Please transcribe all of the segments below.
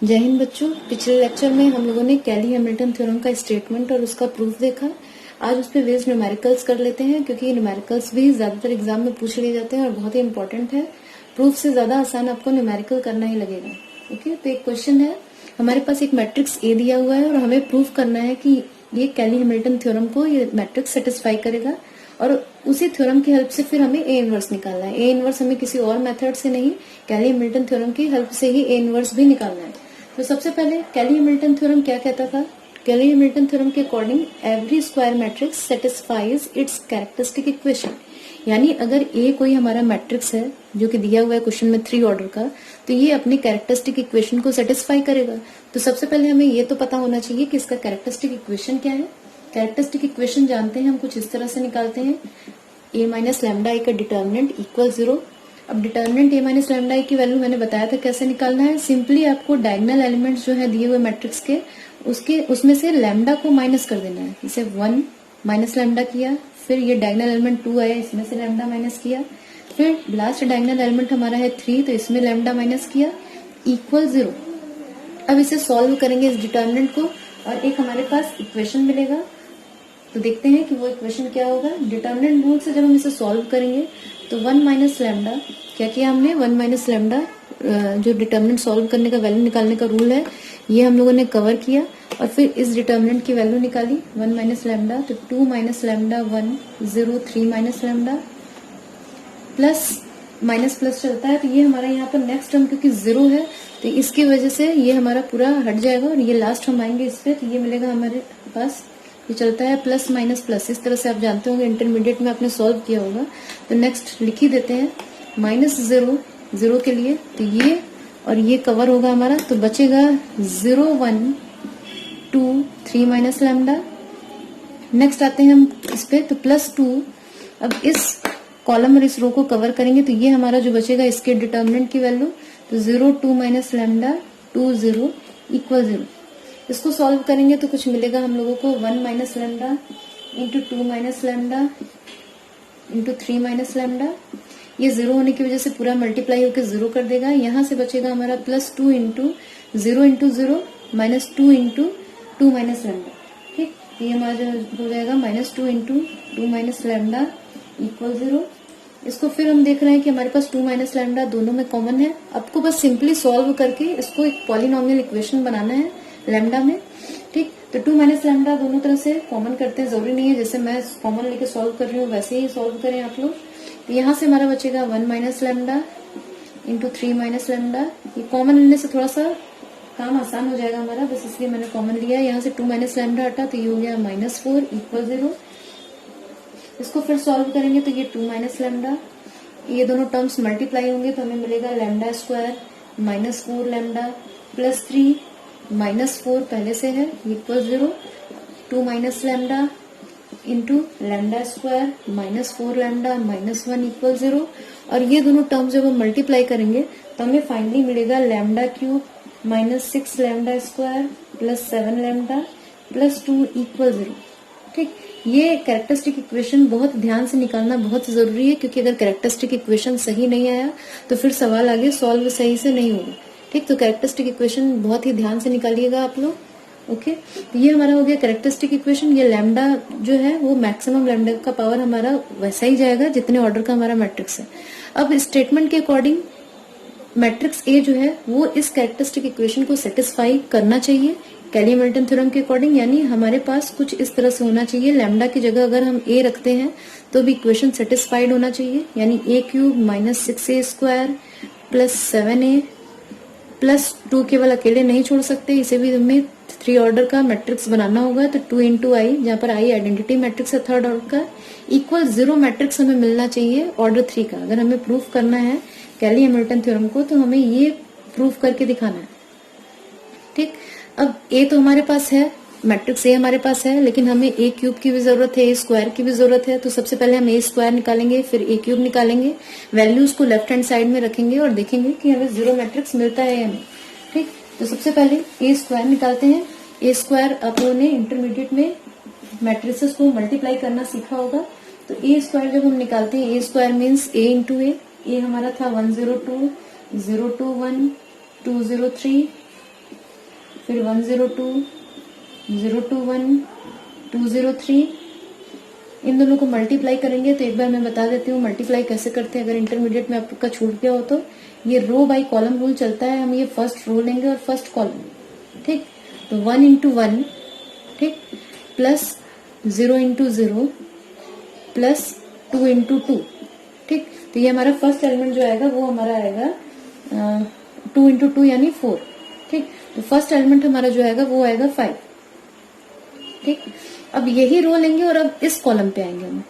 जय हिंद बच्चों। पिछले लेक्चर में हम लोगों ने कैली हैमिल्टन थ्योरम का स्टेटमेंट और उसका प्रूफ देखा। आज उस पर बेस्ड न्यूमेरिकल्स कर लेते हैं, क्योंकि न्यूमेरिकल्स भी ज्यादातर एग्जाम में पूछ लिए जाते हैं और बहुत ही इंपॉर्टेंट है। प्रूफ से ज्यादा आसान आपको न्यूमेरिकल करना ही लगेगा। ओके, तो एक क्वेश्चन है, हमारे पास एक मैट्रिक्स ए दिया हुआ है और हमें प्रूफ करना है कि ये कैली हैमिल्टन थ्योरम को ये मैट्रिक्स सेटिस्फाई करेगा, और उसी थ्योरम की हेल्प से फिर हमें ए इनवर्स निकालना है। ए इनवर्स हमें किसी और मेथड से नहीं, कैली हैमिल्टन थ्योरम की हेल्प से ही ए इनवर्स भी निकालना है। तो सबसे पहले कैली हैमिल्टन थ्योरम क्या कहता था? कैली हैमिल्टन थ्योरम के according every square matrix satisfies it's characteristic equation. यानी अगर ए कोई हमारा मैट्रिक्स है जो कि दिया हुआ है क्वेश्चन में 3 ऑर्डर का, तो ये अपनी कैरेक्टरिस्टिक इक्वेशन को सेटिस्फाई करेगा। तो सबसे पहले हमें ये तो पता होना चाहिए कि इसका कैरेक्टरिस्टिक इक्वेशन क्या है। कैरेक्टरिस्टिक इक्वेशन जानते हैं हम, कुछ इस तरह से निकालते हैं, ए माइनस लैम्डा आई का डिटर्मिनेंट इक्वल 0। अब डिटर्मिनेंट ए माइनस लैम्डा आई की वैल्यू मैंने बताया था कैसे निकालना है। सिंपली आपको डायगोनल एलिमेंट्स जो है दिए हुए मैट्रिक्स के, उसमें से लैम्डा को माइनस कर देना है। इसे 1 माइनस लैम्डा किया, फिर ये डायगोनल एलिमेंट 2 आया, इसमें से लैम्डा माइनस किया, फिर लास्ट डायगोनल एलिमेंट हमारा है 3, तो इसमें लैम्डा माइनस किया, इक्वल 0। अब इसे सॉल्व करेंगे इस डिटर्मिनेंट को और एक हमारे पास इक्वेशन मिलेगा। तो देखते हैं कि वो इक्वेशन क्या होगा। डिटर्मिनेंट रूल से जब हम इसे सॉल्व करेंगे तो 1 माइनस लैम्डा, क्या किया हमने, 1 माइनस लैम्डा जो डिटर्मिनेंट सॉल्व करने का वैल्यू निकालने का रूल है, ये हम लोगों ने कवर किया और फिर इस डिटर्मिनेंट की वैल्यू निकाली 1 माइनस लैम्डा। तो 2 minus lambda 1 0 3 minus lambda, plus minus plus चलता है, तो ये हमारा यहाँ पर नेक्स्ट टर्म क्योंकि 0 है तो इसकी वजह से ये हमारा पूरा हट जाएगा और ये लास्ट हम आएंगे इस पे, तो ये मिलेगा हमारे पास, ये चलता है प्लस माइनस प्लस। इस तरह से आप जानते होंगे, इंटरमीडिएट में आपने सॉल्व किया होगा। तो नेक्स्ट लिख ही देते हैं माइनस 0 0 के लिए, तो ये और ये कवर होगा हमारा, तो बचेगा 0 1 2 3 माइनस लैम्डा। नेक्स्ट आते हैं हम इस पे, तो प्लस 2। अब इस कॉलम और इस रो को कवर करेंगे तो ये हमारा जो बचेगा इसके डिटर्मिनेंट की वैल्यू, तो 0 2 माइनस लैम्डा 2 0 इक्वल 0। इसको सॉल्व करेंगे तो कुछ मिलेगा हम लोगों को 1 minus lambda into 2 minus lambda into 3 minus lambda. ये 0 होने की वजह से पूरा मल्टीप्लाई होकर 0 कर देगा। यहाँ से बचेगा हमारा plus 2 into 0 minus 2 into 2 minus lambda. ठीक, ये हमारा हो जाएगा minus 2 into 2 minus lambda equal 0। इसको फिर हम देख रहे हैं कि हमारे पास 2 माइनस लैम्डा दोनों में कॉमन है। आपको बस सिंपली सॉल्व करके इसको एक पॉलिनोमियल इक्वेशन बनाना है लैम्डा में। ठीक, तो 2 माइनस लैम्डा दोनों तरह से कॉमन करते हैं, जरूरी नहीं है जैसे मैं कॉमन लेके सॉल्व कर रही हूँ वैसे ही सॉल्व करें आप लोग। तो यहाँ से हमारा बचेगा 1 minus lambda into 3 minus lambda. ये कॉमन लेने से थोड़ा सा काम आसान हो जाएगा हमारा, बस इसलिए मैंने कॉमन लिया है। यहाँ से 2 माइनस लैम्डा हटा तो ये हो गया -4 इक्वल 0। इसको फिर सॉल्व करेंगे तो ये 2 माइनस लैम्डा, ये दोनों टर्म्स मल्टीप्लाई होंगे तो हमें मिलेगा लैम्डा स्क्वायर -4 लैम्डा प्लस 3 -4 पहले से है equal 0। 2 minus lambda into lambda square -4 lambda -1 equal 0। और ये दोनों टर्म्स जब हम मल्टीप्लाई करेंगे तो हमें फाइनली मिलेगा lambda cube -6 lambda square plus 7 lambda plus 2 equal 0। ठीक, ये कैरेक्टरिस्टिक इक्वेशन बहुत ध्यान से निकालना बहुत जरूरी है, क्योंकि अगर कैरेक्टरिस्टिक इक्वेशन सही नहीं आया तो फिर सवाल आगे सॉल्व सही से नहीं होगा। ठीक, तो कैरेक्टरिस्टिक इक्वेशन बहुत ही ध्यान से निकालिएगा आप लोग। ओके, तो ये हमारा हो गया कैरेक्टरिस्टिक इक्वेशन। ये लैम्डा जो है वो मैक्सिमम लैम्डा का पावर हमारा वैसा ही जाएगा जितने ऑर्डर का हमारा मैट्रिक्स है। अब स्टेटमेंट के अकॉर्डिंग मैट्रिक्स ए जो है वो इस कैरेक्टरिस्टिक इक्वेशन को सेटिस्फाई करना चाहिए कैली हैमिल्टन थ्योरम के अकॉर्डिंग। यानी हमारे पास कुछ इस तरह से होना चाहिए, लैम्डा की जगह अगर हम ए रखते हैं तो भी इक्वेशन सेटिस्फाइड होना चाहिए। यानी a cube -6a square plus 7a plus 2 केवल अकेले नहीं छोड़ सकते, इसे भी हमें 3 ऑर्डर का मैट्रिक्स बनाना होगा। तो 2 इंटू आई, जहाँ पर आई आइडेंटिटी मैट्रिक्स है 3rd ऑर्डर का, इक्वल 0 मैट्रिक्स हमें मिलना चाहिए ऑर्डर 3 का। अगर हमें प्रूफ करना है कैली हैमिल्टन थ्योरम को तो हमें ये प्रूफ करके दिखाना है। ठीक, अब ए तो हमारे पास है, मैट्रिक्स ए हमारे पास है, लेकिन हमें ए क्यूब की भी जरूरत है, ए स्क्वायर की भी जरूरत है। तो सबसे पहले हम ए स्क्वायर निकालेंगे, फिर ए क्यूब निकालेंगे, वैल्यूज को लेफ्ट हैंड साइड में रखेंगे और देखेंगे कि हमें 0 मैट्रिक्स मिलता है या नहीं। ठीक, तो सबसे पहले ए स्क्वायर निकालते हैं। ए स्क्वायर आप लोगों ने इंटरमीडिएट में मैट्रिसेस को मल्टीप्लाई करना सीखा होगा। तो ए स्क्वायर जब हम निकालते हैं, ए स्क्वायर मीन्स ए इंटू ए हमारा था 102 021 203 फिर 102, 021, 203, इन दोनों को मल्टीप्लाई करेंगे। तो एक बार मैं बता देती हूँ मल्टीप्लाई कैसे करते हैं, अगर इंटरमीडिएट में आपका छूट गया हो तो। ये रो बाई कॉलम रूल चलता है, हम ये फर्स्ट रो लेंगे और फर्स्ट कॉलम, ठीक। तो 1 इंटू 1, ठीक, प्लस 0 इंटू 0 प्लस 2 इंटू 2, ठीक। तो ये हमारा फर्स्ट एलिमेंट जो आएगा वो हमारा आएगा 2 इंटू 2 यानी 4, ठीक। तो फर्स्ट एलिमेंट हमारा जो आएगा वो आएगा 5, ठीक। अब यही रो लेंगे और अब इस कॉलम पे आएंगे हम,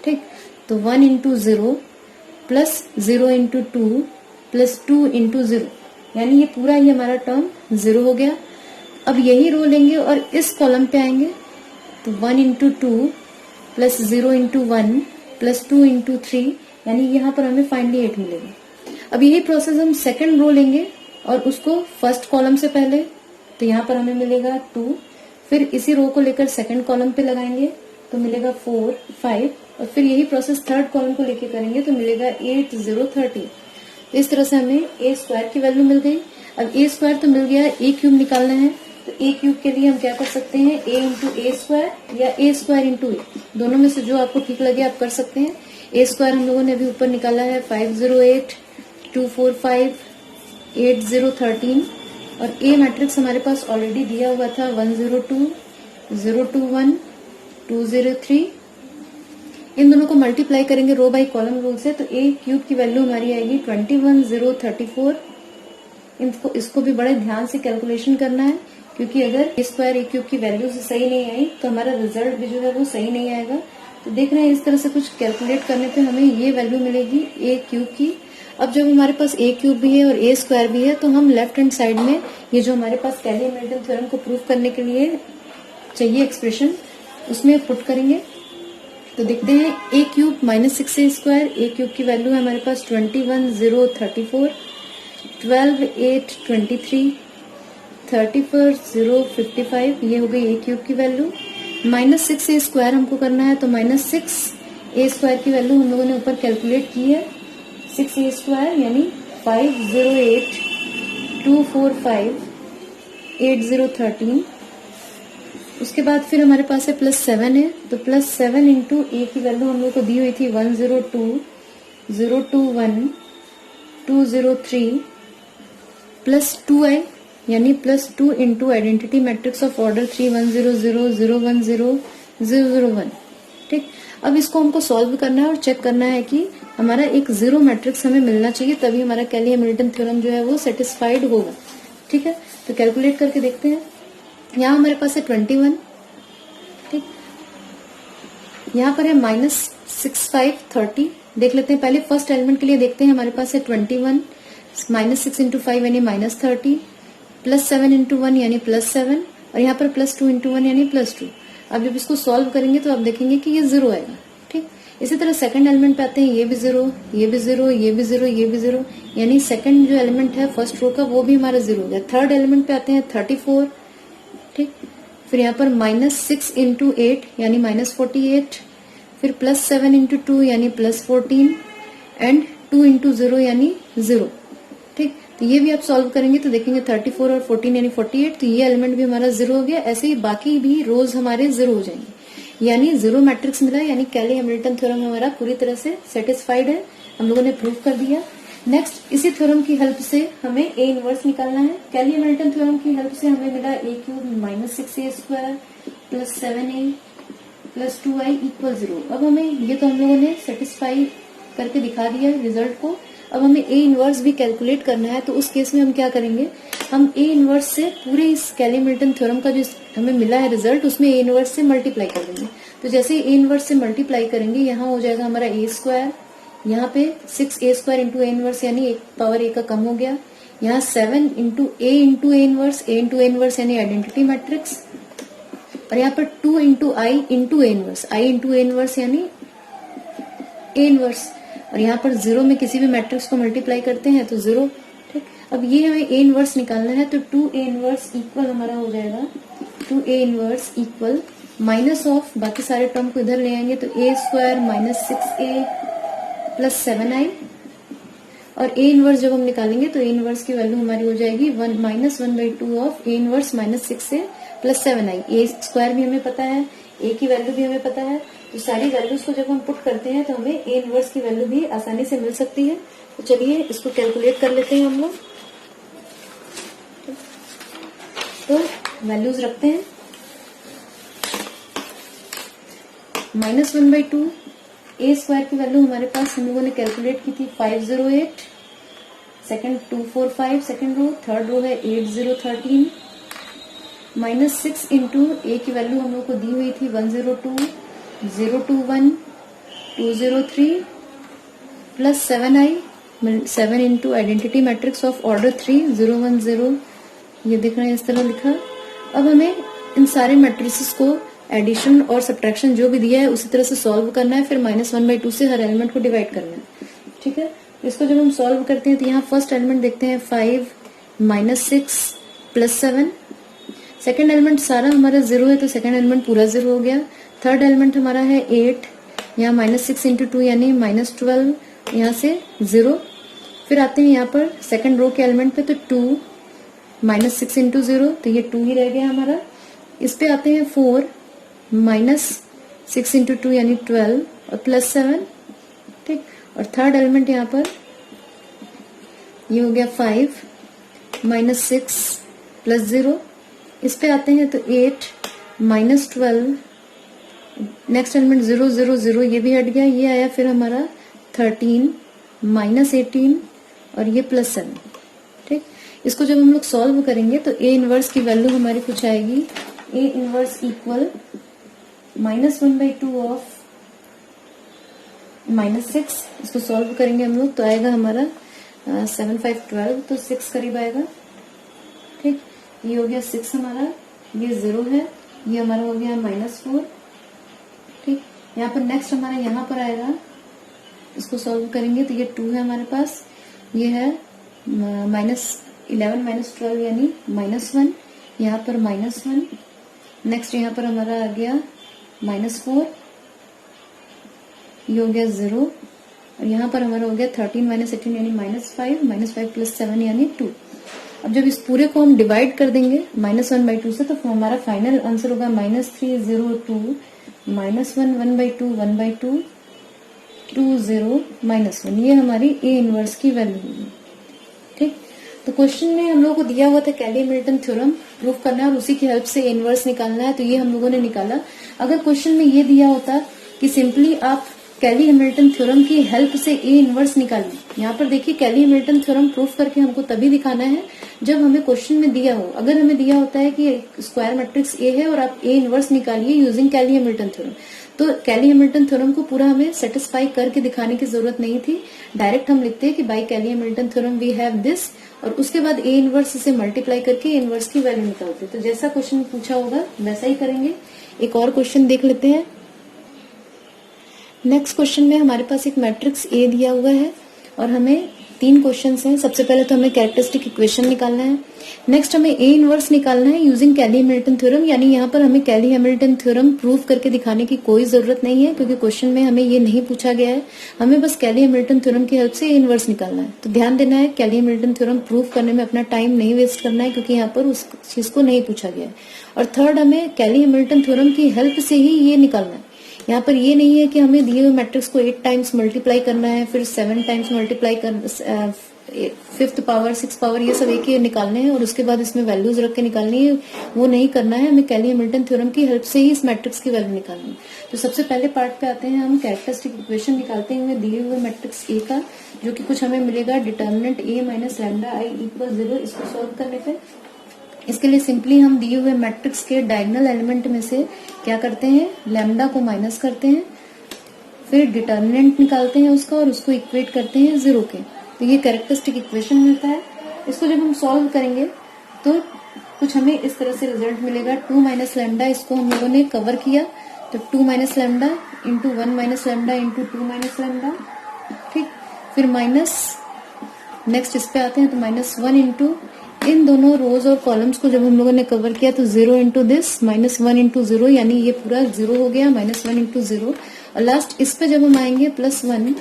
ठीक। तो 1 into 0 plus 0 into 2 plus 2 into 0, यानी ये पूरा ही हमारा टर्म 0 हो गया। अब यही रो लेंगे और इस कॉलम पे आएंगे। तो 1 into 2 plus 0 into 1 plus 2 into 3, यानी यहाँ पर हमें फाइनली 8 मिलेगा। अब यही प्रोसेस हम सेकंड रो लेंगे और उसको फर्स्ट कॉलम से पहले, तो यहाँ पर हमें मिलेगा 2, फिर इसी रो को लेकर सेकंड कॉलम पे लगाएंगे तो मिलेगा 4, 5, और फिर यही प्रोसेस थर्ड कॉलम को लेके करेंगे तो मिलेगा 8, 0, 30। तो इस तरह से हमें ए स्क्वायर की वैल्यू मिल गई। अब ए स्क्वायर तो मिल गया, ए क्यूब निकालना है। तो ए क्यूब के लिए हम क्या कर सकते हैं, ए इंटू ए स्क्वायर या ए स्क्वायर इंटू ए, दोनों में से जो आपको ठीक लगे आप कर सकते हैं। ए स्क्वायर हम लोगों ने अभी ऊपर निकाला है 508, 245, 8013, और ए मैट्रिक्स हमारे पास ऑलरेडी दिया हुआ था 102, 021, 203। इन दोनों को मल्टीप्लाई करेंगे रो बाई कॉलम रूल से, तो ए क्यूब की वैल्यू हमारी आएगी 21034। इसको भी बड़े ध्यान से कैलकुलेशन करना है, क्योंकि अगर ए स्क्वायर ए क्यूब की वैल्यू से सही नहीं आई तो हमारा रिजल्ट भी जो है वो सही नहीं आएगा। तो देख रहे हैं इस तरह से कुछ कैलकुलेट करने पे हमें ये वैल्यू मिलेगी ए क्यूब की। अब जब हमारे पास ए क्यूब भी है और ए स्क्वायर भी है, तो हम लेफ्ट हैंड साइड में ये जो हमारे पास कैली-हैमिल्टन थ्योरम को प्रूव करने के लिए चाहिए एक्सप्रेशन, उसमें पुट करेंगे। तो देखते हैं a cube minus 6 a square, A cube की वैल्यू है हमारे पास 21034, 12823, 34055, ये हो गई ए क्यूब की वैल्यू। माइनस 6 ए स्क्वायर हमको करना है, तो माइनस 6 ए स्क्वायर की वैल्यू हम लोगों ने ऊपर कैलकुलेट की है, 6 ए स्क्वायर यानी 508, 245, 8013। उसके बाद फिर हमारे पास है प्लस 7 है, तो प्लस 7 इंटू ए की वैल्यू हम लोग को दी हुई थी 102, 021, 203 प्लस 2i, यानी plus 2 into identity matrix of order 3100, 010, 001, ठीक। अब इसको हमको सॉल्व करना है और चेक करना है कि हमारा एक जीरो मैट्रिक्स हमें मिलना चाहिए, तभी हमारा कैली-हैमिल्टन थ्योरम जो है वो सेटिस्फाइड होगा, ठीक है। तो कैलकुलेट करके देखते हैं। यहाँ हमारे पास है 21, ठीक। यहाँ पर है -6530। देख लेते हैं पहले फर्स्ट एलिमेंट के लिए, देखते हैं हमारे पास है 21, -6 इंटू 5 यानी -30, प्लस 7 इंटू 1 यानी +7, और यहाँ पर प्लस 2 इंटू 1 यानी +2। अब जब इसको सॉल्व करेंगे तो आप देखेंगे कि ये 0 आएगा, ठीक। इसी तरह सेकंड एलिमेंट पे आते हैं, ये भी 0, ये भी 0, ये भी 0, ये भी 0, यानी सेकंड जो एलिमेंट है फर्स्ट रो का वो भी हमारा 0 हो गया। थर्ड एलिमेंट पे आते हैं 34, ठीक। फिर यहाँ पर -6 इंटू 8 यानी -48, फिर प्लस 7 इंटू 2 यानी +14, एंड 2 इंटू 0 यानी 0, ठीक। तो ये भी आप सॉल्व करेंगे तो देखेंगे 34 और 14 यानी 48, तो ये एलिमेंट भी हमारा 0 हो गया। ऐसे ही बाकी भी रोज हमारे 0 हो जाएंगे, यानी 0 मैट्रिक्स मिला, यानी कैली-हैमिल्टन थ्योरम हमारा पूरी तरह से सेटिस्फाइड है, हम लोगों ने प्रूव कर दिया। नेक्स्ट इसी थ्योरम की हेल्प से हमें ए इनवर्स निकालना है। कैली-हैमिल्टन थ्योरम की हेल्प से हमें मिला a cube -6 a square plus 7a plus 2i equal 0। अब हमें ये तो हम लोगों ने सेटिस्फाई करके दिखा दिया रिजल्ट को। अब हमें ए इनवर्स भी कैलकुलेट करना है, तो उस केस में हम क्या करेंगे, हम ए इनवर्स से पूरे इस कैली-हैमिल्टन थ्योरम का जो हमें मिला है रिजल्ट, उसमें ए इनवर्स से मल्टीप्लाई कर देंगे। तो जैसे ए इनवर्स से मल्टीप्लाई करेंगे, यहाँ हो जाएगा हमारा ए स्क्वायर, यहाँ पे 6 a square into a inverse यानी एक पावर ए का कम हो गया, यहाँ 7 into a inverse, A into a inverse यानी आइडेंटिटी मैट्रिक्स, और यहाँ पर 2 into I into a inverse, I into a inverse यानी ए इनवर्स, और यहाँ पर 0 में किसी भी मैट्रिक्स को मल्टीप्लाई करते हैं तो 0, ठीक। अब ये हमें ए इनवर्स निकालना है, तो 2 ए इनवर्स इक्वल हमारा हो जाएगा 2 A inverse equal minus of बाकी सारे टर्म को इधर ले आएंगे, तो ए स्क्वायर -6a प्लस 7i, और ए इनवर्स जब हम निकालेंगे तो ए इनवर्स की वैल्यू हमारी हो जाएगी 1 ऑफ ए इनवर्स -6 से +7i। ए स्क्वायर भी हमें पता है, ए की वैल्यू भी हमें पता है, तो सारी वैल्यूज को जब हम पुट करते हैं तो हमें ए इनवर्स की वैल्यू भी आसानी से मिल सकती है। तो चलिए इसको कैलकुलेट कर लेते हैं हम लोग। तो वैल्यूज रखते हैं, -1/2 ए स्क्वायर की वैल्यू हमारे पास हम लोगों ने कैलकुलेट की थी 508, second 245 second row, third row है 8013, -6 इंटू ए की वैल्यू हम लोग को दी हुई थी 102, 021, 203 plus 7i, 7 into identity matrix of order 3 010, ये दिख रहा है इस तरह लिखा। अब हमें इन सारे मैट्रिसेस को एडिशन और सब्ट्रैक्शन जो भी दिया है उसी तरह से सॉल्व करना है, फिर -1/2 से हर एलिमेंट को डिवाइड करना है। ठीक है, इसको जब हम सॉल्व करते हैं तो यहाँ फर्स्ट एलिमेंट देखते हैं 5 -6 +7, सेकेंड एलिमेंट सारा हमारा 0 है तो सेकेंड एलिमेंट पूरा 0 हो गया। थर्ड एलिमेंट हमारा है 8, यहाँ -6 इंटू 2 यानी -12, यहाँ से 0। फिर आते हैं यहाँ पर सेकेंड रो के एलिमेंट पे तो 2, -6 इंटू 0 तो ये 2 ही रह गया हमारा। इस पे आते हैं 4, -6 इंटू 2 यानी 12 और +7। ठीक, और थर्ड एलिमेंट यहाँ पर ये हो गया 5, -6 +0। इस पे आते हैं तो 8, -12, नेक्स्ट एलिमेंट 0 0 0 ये भी हट गया। ये आया फिर हमारा 13, -18 और ये +7। ठीक, इसको जब हम लोग सॉल्व करेंगे तो ए इनवर्स की वैल्यू हमारी कुछ आएगी, ए इनवर्स इक्वल -1/2 ऑफ -6। इसको सॉल्व करेंगे हम लोग तो आएगा हमारा 7 5 12, तो 6 करीब आएगा। ठीक, ये हो गया 6 हमारा, ये 0 है, ये हमारा हो गया -4। ठीक, यहाँ पर नेक्स्ट हमारा यहाँ पर आएगा, इसको सॉल्व करेंगे तो ये 2 है हमारे पास, ये है -11 -12 यानी -1, यहाँ पर -1। नेक्स्ट यहाँ पर हमारा आ गया -4, ये हो गया 0 और यहाँ पर हमारा हो गया 13 -18 यानी -5 + 7 यानी 2। अब जब इस पूरे को हम डिवाइड कर देंगे -1/2 से तो हमारा फाइनल आंसर होगा -302 -1 1/2 1/2 20 -1। ये हमारी ए इनवर्स की वैल्यू होगी। ठीक, तो क्वेश्चन में हम लोगों को दिया हुआ था कैली हैमिल्टन थ्योरम प्रूव करना है और उसी की हेल्प से ए इनवर्स निकालना है, तो ये हम लोगों ने निकाला। अगर क्वेश्चन में ये दिया होता कि सिंपली आप कैली हैमिल्टन थ्योरम की हेल्प से ए इनवर्स निकालिए, यहाँ पर देखिए कैली हैमिल्टन थ्योरम प्रूफ करके हमको तभी दिखाना है जब हमें क्वेश्चन में दिया हो। अगर हमें दिया होता है कि स्क्वायर मैट्रिक्स ए है और आप ए इनवर्स निकालिए यूजिंग कैली हैमिल्टन थ्योरम, तो कैली हैमिल्टन थ्योरम को पूरा हमें सेटिस्फाई करके दिखाने की जरूरत नहीं थी। डायरेक्ट हम लिखते हैं कि by Cayley Hamilton theorem we have this, और उसके बाद ए इनवर्स से मल्टीप्लाई करके ए इनवर्स की वैल्यू निकालते। तो जैसा क्वेश्चन पूछा होगा वैसा ही करेंगे। एक और क्वेश्चन देख लेते हैं। नेक्स्ट क्वेश्चन में हमारे पास एक मैट्रिक्स ए दिया हुआ है और हमें 3 क्वेश्चंस हैं। सबसे पहले तो हमें कैरेक्टरिस्टिक इक्वेशन निकालना है, नेक्स्ट हमें ए इनवर्स निकालना है यूजिंग कैली हैमिल्टन थ्योरम, यानी यहाँ पर हमें कैली हैमिल्टन थ्योरम प्रूव करके दिखाने की कोई जरूरत नहीं है क्योंकि क्वेश्चन में हमें ये नहीं पूछा गया है। हमें बस कैली हैमिल्टन थ्योरम की हेल्प से ए इनवर्स निकालना है। तो ध्यान देना है, कैली हैमिल्टन थ्योरम प्रूव करने में अपना टाइम नहीं वेस्ट करना है क्योंकि यहाँ पर उस चीज को नहीं पूछा गया है। और थर्ड, हमें कैली हैमिल्टन थ्योरम की हेल्प से ही ये निकालना है। यहाँ पर ये नहीं है कि हमें दिए हुए मैट्रिक्स को 8 टाइम्स मल्टीप्लाई करना है, फिर 7 टाइम्स मल्टीप्लाई कर 5th पावर 6th पावर ये सब एक ही निकालने हैं और उसके बाद इसमें वैल्यूज रख के निकालनी है, वो नहीं करना है। हमें कैली हैमिल्टन थ्योरम की हेल्प से ही इस मैट्रिक्स की वैल्यू निकालनी है। तो सबसे पहले पार्ट पे आते हैं, हम कैरेक्टरिस्टिक इक्वेशन निकालते हुए दिए हुए मैट्रिक्स ए का, जो कि कुछ हमें मिलेगा determinant A minus lambda I equal 0। इसको सॉल्व करने पे इसके लिए सिंपली हम दिए हुए मैट्रिक्स के डायगोनल एलिमेंट में से क्या करते हैं, लैम्डा को माइनस करते हैं, फिर डिटर्मिनेंट निकालते हैं उसका और उसको इक्वेट करते हैं 0 के, तो ये कैरेक्टरिस्टिक इक्वेशन मिलता है। इसको जब हम सॉल्व करेंगे तो कुछ हमें इस तरह से रिजल्ट मिलेगा। 2 माइनस लैम्डा, इसको हम लोगों ने कवर किया, तो 2 minus lambda into 1 minus lambda into 2 minus lambda. ठीक, फिर माइनस, नेक्स्ट इस पे आते हैं तो -1 इंटू इन दोनों रोज और कॉलम्स को जब हम लोगों ने कवर किया तो 0 इंटू दिस -1 इंटू 0, यानी ये पूरा 0 हो गया, -1 इंटू 0। और लास्ट इस पे जब हम आएंगे +1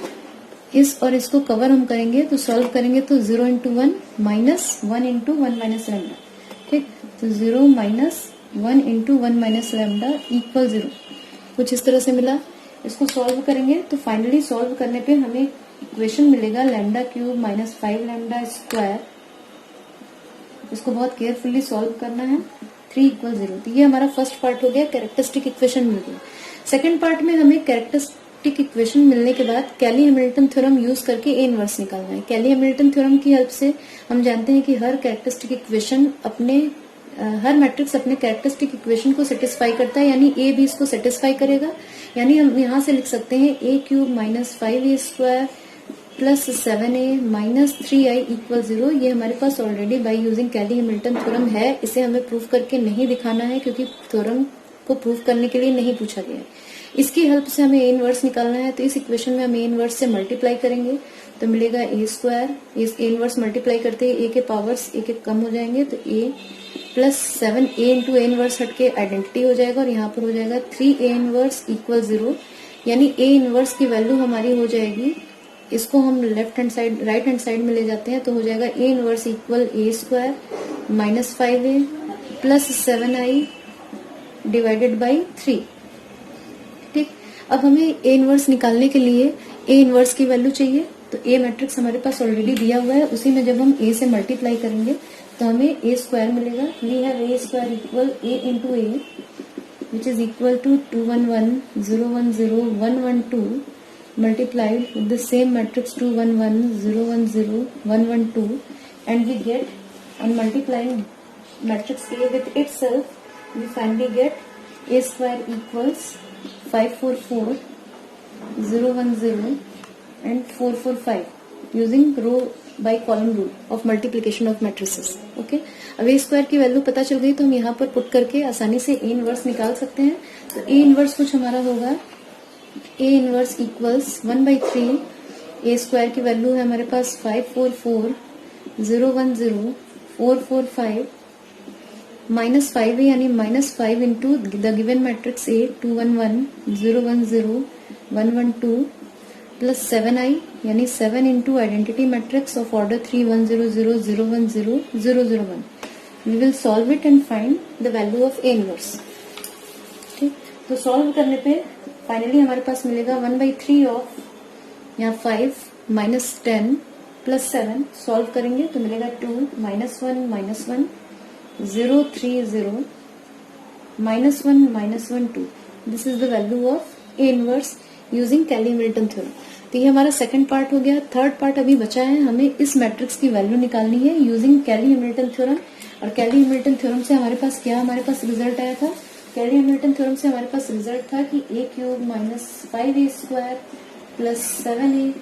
इस और इसको कवर हम करेंगे तो सॉल्व करेंगे तो 0 into 1 minus 1 into 1 minus lambda. ठीक, तो 0 minus 1 into 1 minus lambda equal 0, कुछ इस तरह से मिला। इसको सॉल्व करेंगे तो फाइनली सॉल्व करने पे हमें इक्वेशन मिलेगा lambda cube minus 5 lambda square. इसको बहुत केयरफुली सॉल्व करना है। 3 इक्वल 0, तो ये हमारा फर्स्ट पार्ट हो गया, कैरेक्टरिस्टिक इक्वेशन मिल गया। सेकेंड पार्ट में हमें कैरेक्टरिस्टिक इक्वेशन मिलने के बाद कैली हैमिल्टन थ्योरम यूज करके ए इनवर्स निकालना है। कैली हैमिल्टन थ्योरम की हेल्प से हम जानते हैं कि हर कैरेक्टरिस्टिक इक्वेशन हर मैट्रिक्स अपने कैरेक्टरिस्टिक इक्वेशन को सेटिस्फाई करता है, यानी ए भी इसको सेटिस्फाई करेगा। यानी हम यहाँ से लिख सकते हैं a cube minus 5a square plus 7a minus 3i equal 0। ये हमारे पास already by using Cayley Hamilton theorem है। इसे हमें प्रूव करके नहीं दिखाना है क्योंकि थ्योरम को प्रूव करने के लिए नहीं पूछा गया है। इसकी हेल्प से हमें ए इनवर्स निकालना है, तो इस इक्वेशन में हम ए इनवर्स से मल्टीप्लाई करेंगे तो मिलेगा ए स्क्वायर। इस ए इनवर्स मल्टीप्लाई करते ही ए के पावर्स एक एक कम हो जाएंगे, तो a plus 7a into a inverse हटके आइडेंटिटी हो जाएगा और यहाँ पर हो जाएगा 3a इनवर्स इक्वल 0। यानी ए इनवर्स की वैल्यू हमारी हो जाएगी, इसको हम left hand side right hand side में ले जाते हैं तो हो जाएगा A inverse equal A square minus 5a plus 7i divided by 3। ठीक, अब हमें ए इनवर्स निकालने के लिए ए इनवर्स की वैल्यू चाहिए, तो ए मैट्रिक्स हमारे पास ऑलरेडी दिया हुआ है, उसी में जब हम ए से मल्टीप्लाई करेंगे तो हमें ए स्क्वायर मिलेगा। We have A square equal A into A which is equal to 2 1 1 0 1 0 1 1 2 multiplied with the same matrix 2 1 1 0 1 0 1 1 2, and we get, on multiplying matrix A with itself, we finally get A square equals 5 4 4 0 1 0 and 4 4 5 using row by column rule of multiplication of matrices. Okay, अब A square की value पता चल गई तो हम यहाँ पर put करके आसानी से A इनवर्स निकाल सकते हैं। तो A इनवर्स कुछ हमारा होगा A inverse equals 1/3 A square की वैल्यू है हमारे पास 5 4 4 0 1 0 4 4 5 माइनस 5a यानी minus 5 into the given matrix A 2 1 1 0 1 0 1 1 2 plus 7i यानी 7 into identity matrix of order 3 1 0 0 0 1 0 0 0 1। We will solve it and find the value of A inverse. ठीक, तो solve करने पे finally हमारे पास मिलेगा 1/3 ऑफ यहाँ 5 माइनस 10 प्लस 7। सॉल्व करेंगे तो मिलेगा 2 minus 1 0 3 0 minus 1 2। This is the value of A inverse using Cayley Hamilton theorem. तो ये हमारा सेकंड पार्ट हो गया। थर्ड पार्ट अभी बचा है, हमें इस मैट्रिक्स की वैल्यू निकालनी है यूजिंग कैली हैमिल्टन थ्योरम। और कैली हैमिल्टन थ्योरम से हमारे पास रिजल्ट आया था। कैली हैमिल्टन थ्योरम से हमारे पास रिजल्ट था कि a cube minus 5a square plus 7a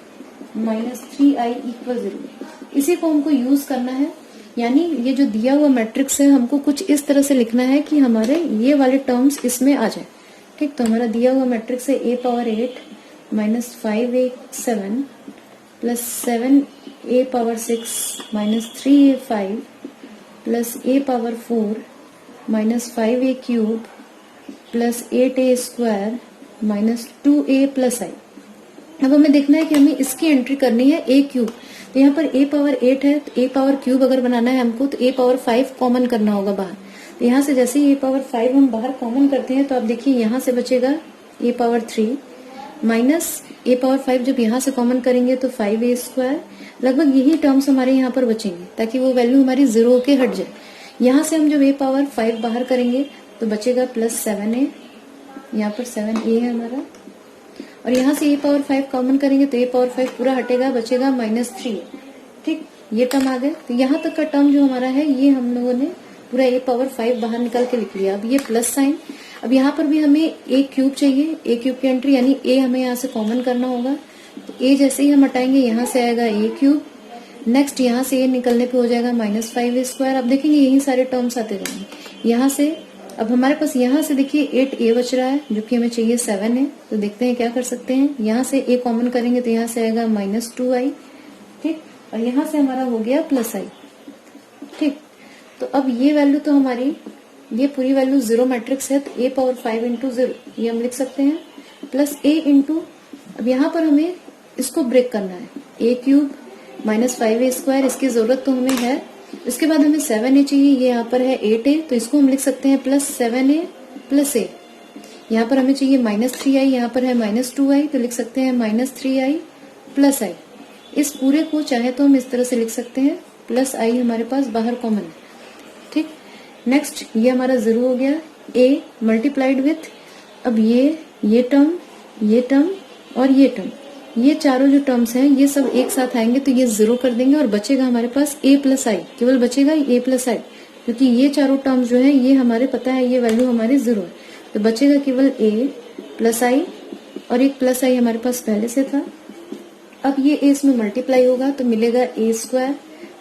minus 3i equal 0। इसी को हमको यूज करना है, यानी ये जो दिया हुआ मैट्रिक्स है हमको कुछ इस तरह से लिखना है कि हमारे ये वाले टर्म्स इसमें आ जाए। ठीक, तो हमारा दिया हुआ मैट्रिक्स है a power 8 minus 5a 7 plus 7a power 6 minus 3a 5 plus a power 4 minus 5a cube plus 8a square minus 2a plus i। अब हमें देखना है कि हमें इसकी एंट्री करनी है a क्यूब। तो यहाँ पर a पावर 8 है, तो a पावर क्यूब अगर बनाना है हमको तो a पावर 5 कॉमन करना होगा बाहर। तो यहाँ से जैसे ही a पावर 5 हम बाहर कॉमन करते हैं तो आप देखिए यहाँ से बचेगा a power 3 minus a power 5। जब यहाँ से कॉमन करेंगे तो 5a स्क्वायर। लगभग यही टर्म्स हमारे यहाँ पर बचेंगे ताकि वो वैल्यू हमारी 0 होके हट जाए। यहाँ से हम जब a पावर 5 बाहर करेंगे तो बचेगा प्लस 7a, यहाँ पर 7a है हमारा। और यहाँ से a पावर 5 कॉमन करेंगे तो a पावर 5 पूरा हटेगा, बचेगा माइनस 3। ठीक, ये टर्म आ गए। तो यहाँ तक का टर्म जो हमारा है ये हम लोगों ने पूरा a पावर 5 बाहर निकाल के लिख लिया। अब ये प्लस साइन, अब यहाँ पर भी हमें a क्यूब चाहिए, a क्यूब की एंट्री यानी a हमें यहाँ से कॉमन करना होगा। तो a जैसे ही हम हटाएंगे यहाँ से आएगा a क्यूब, नेक्स्ट यहाँ से a निकलने पे हो जाएगा माइनस 5a स्क्वायर। अब देखेंगे यही सारे टर्म्स आते जाएंगे यहाँ से। अब हमारे पास यहाँ से देखिए 8a बच रहा है जो कि हमें चाहिए 7 है। तो देखते हैं क्या कर सकते हैं। यहाँ से a कॉमन करेंगे तो यहाँ से आएगा माइनस 2i। ठीक, और यहाँ से हमारा हो गया प्लस i। ठीक, तो अब ये वैल्यू तो हमारी ये पूरी वैल्यू 0 मैट्रिक्स है, तो a पावर 5 इंटू 0 ये हम लिख सकते हैं प्लस a इंटू, अब यहाँ पर हमें इसको ब्रेक करना है। ए क्यूब माइनस 5a स्क्वायर, इसकी जरूरत तो हमें है। इसके बाद हमें 7a चाहिए, ये यहाँ पर है 8a, तो इसको हम लिख सकते हैं प्लस 7a प्लस a। यहाँ पर हमें चाहिए माइनस 3i, यहाँ पर है माइनस 2i, तो लिख सकते हैं माइनस 3i प्लस i। इस पूरे को चाहे तो हम इस तरह से लिख सकते हैं, प्लस i हमारे पास बाहर कॉमन है, ठीक। नेक्स्ट ये हमारा 0 हो गया, a मल्टीप्लाइड विथ, अब ये टर्म और ये टर्म, ये चारों जो टर्म्स हैं ये सब एक साथ आएंगे तो ये 0 कर देंगे और बचेगा हमारे पास a प्लस आई, केवल बचेगा a प्लस आई, क्योंकि ये चारों टर्म्स जो है ये हमारे पता है ये वैल्यू हमारी 0 है, तो बचेगा केवल a प्लस आई और एक प्लस आई हमारे पास पहले से था। अब ये a इसमें मल्टीप्लाई होगा तो मिलेगा a square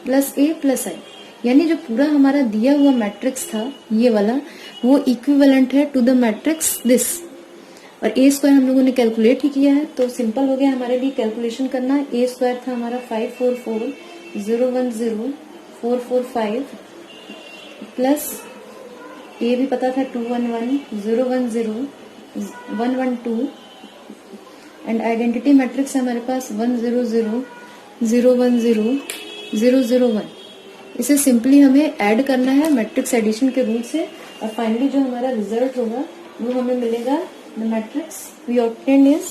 plus a plus I, यानी जो पूरा हमारा दिया हुआ मैट्रिक्स था ये वाला वो इक्विवेलेंट है टू द मैट्रिक्स दिस। और a स्क्वायर हम लोगों ने कैलकुलेट ही किया है तो सिंपल हो गया हमारे लिए कैलकुलेशन करना। a स्क्वायर था हमारा 544,010,445 प्लस a भी पता था 211,010,112 एंड आइडेंटिटी मैट्रिक्स है हमारे पास 100,010,001। इसे सिंपली हमें ऐड करना है मैट्रिक्स एडिशन के रूल से और फाइनली जो हमारा रिजल्ट होगा वो हमें मिलेगा the matrix we obtained is,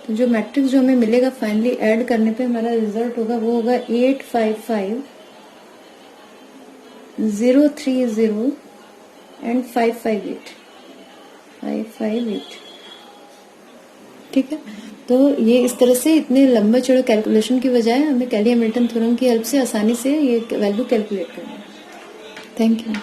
तो जो मैट्रिक्स जो हमें मिलेगा फाइनली ऐड करने पे हमारा रिजल्ट होगा वो होगा 855,030 एंड 558, ठीक है। तो ये इस तरह से इतने लंबे चौड़े कैलकुलेशन की बजाय हमें कैली हैमिल्टन थ्योरम की हेल्प से आसानी से ये वैल्यू कैलकुलेट करना है। Thank you.